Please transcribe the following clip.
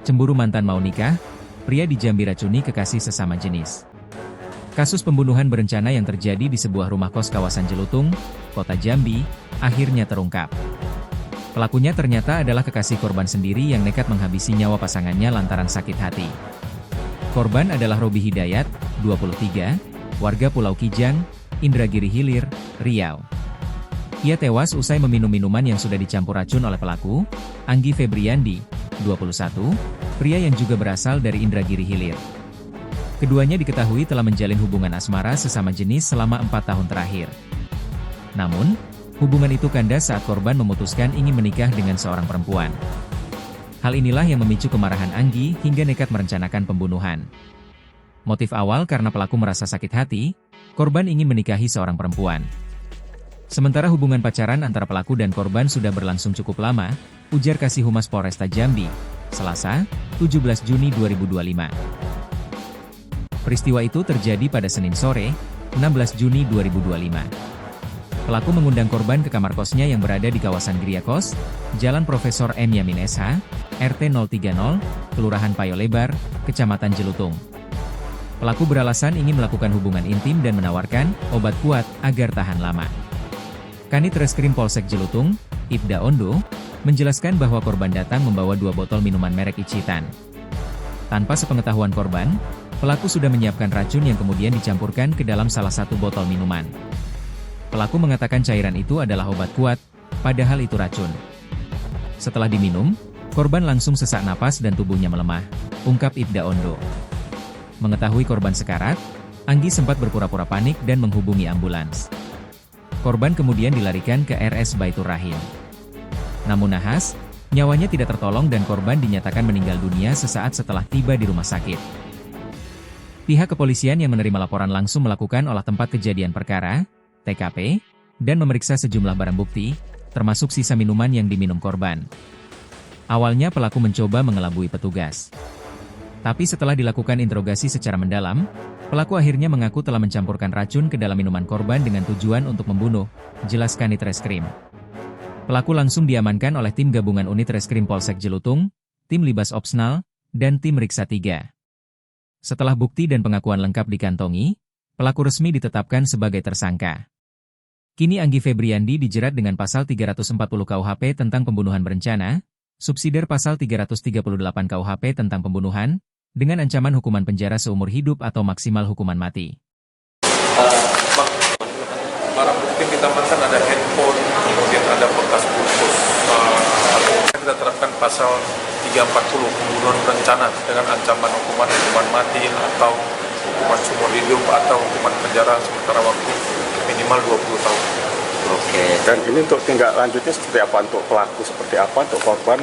Cemburu mantan mau nikah, pria di Jambi racuni kekasih sesama jenis. Kasus pembunuhan berencana yang terjadi di sebuah rumah kos kawasan Jelutung, Kota Jambi, akhirnya terungkap. Pelakunya ternyata adalah kekasih korban sendiri yang nekat menghabisi nyawa pasangannya lantaran sakit hati. Korban adalah Robi Hidayat, 23, warga Pulau Kijang, Indragiri Hilir, Riau. Ia tewas usai meminum minuman yang sudah dicampur racun oleh pelaku, Anggi Febriandi, 21, pria yang juga berasal dari Indragiri Hilir. Keduanya diketahui telah menjalin hubungan asmara sesama jenis selama 4 tahun terakhir. Namun, hubungan itu kandas saat korban memutuskan ingin menikah dengan seorang perempuan. Hal inilah yang memicu kemarahan Anggi hingga nekat merencanakan pembunuhan. Motif awal karena pelaku merasa sakit hati, korban ingin menikahi seorang perempuan. Sementara hubungan pacaran antara pelaku dan korban sudah berlangsung cukup lama, ujar Kasih Humas Polresta Jambi, Selasa, 17 Juni 2025. Peristiwa itu terjadi pada Senin sore, 16 Juni 2025. Pelaku mengundang korban ke kamar kosnya yang berada di kawasan Gria Kos, Jalan Profesor M. Yamin SH, RT 030, Kelurahan Payo Lebar, Kecamatan Jelutung. Pelaku beralasan ingin melakukan hubungan intim dan menawarkan obat kuat agar tahan lama. Kanit Reskrim Polsek Jelutung, Ibda Ondo, menjelaskan bahwa korban datang membawa 2 botol minuman merek Icitan. Tanpa sepengetahuan korban, pelaku sudah menyiapkan racun yang kemudian dicampurkan ke dalam salah satu botol minuman. Pelaku mengatakan cairan itu adalah obat kuat, padahal itu racun. Setelah diminum, korban langsung sesak napas dan tubuhnya melemah, ungkap Ibda Ondo. Mengetahui korban sekarat, Anggi sempat berpura-pura panik dan menghubungi ambulans. Korban kemudian dilarikan ke RS Baitur Rahim. Namun nahas, nyawanya tidak tertolong dan korban dinyatakan meninggal dunia sesaat setelah tiba di rumah sakit. Pihak kepolisian yang menerima laporan langsung melakukan olah tempat kejadian perkara, TKP, dan memeriksa sejumlah barang bukti, termasuk sisa minuman yang diminum korban. Awalnya pelaku mencoba mengelabui petugas. Tapi setelah dilakukan interogasi secara mendalam, pelaku akhirnya mengaku telah mencampurkan racun ke dalam minuman korban dengan tujuan untuk membunuh, jelas Kanit Reskrim. Pelaku langsung diamankan oleh tim gabungan unit Reskrim Polsek Jelutung, tim Libas Opsnal, dan tim Riksa 3. Setelah bukti dan pengakuan lengkap dikantongi, pelaku resmi ditetapkan sebagai tersangka. Kini Anggi Febriandi dijerat dengan pasal 340 KUHP tentang pembunuhan berencana, subsidiar pasal 338 KUHP tentang pembunuhan, dengan ancaman hukuman penjara seumur hidup atau maksimal hukuman mati. Barang bukti kita amankan ada handphone, kemudian ada bekas bungkus. Kita terapkan pasal 340 pembunuhan berencana dengan ancaman hukuman mati atau hukuman seumur hidup atau hukuman penjara sementara waktu minimal 20 tahun. Oke, dan ini untuk tindak lanjutnya seperti apa? Untuk pelaku seperti apa? Untuk korban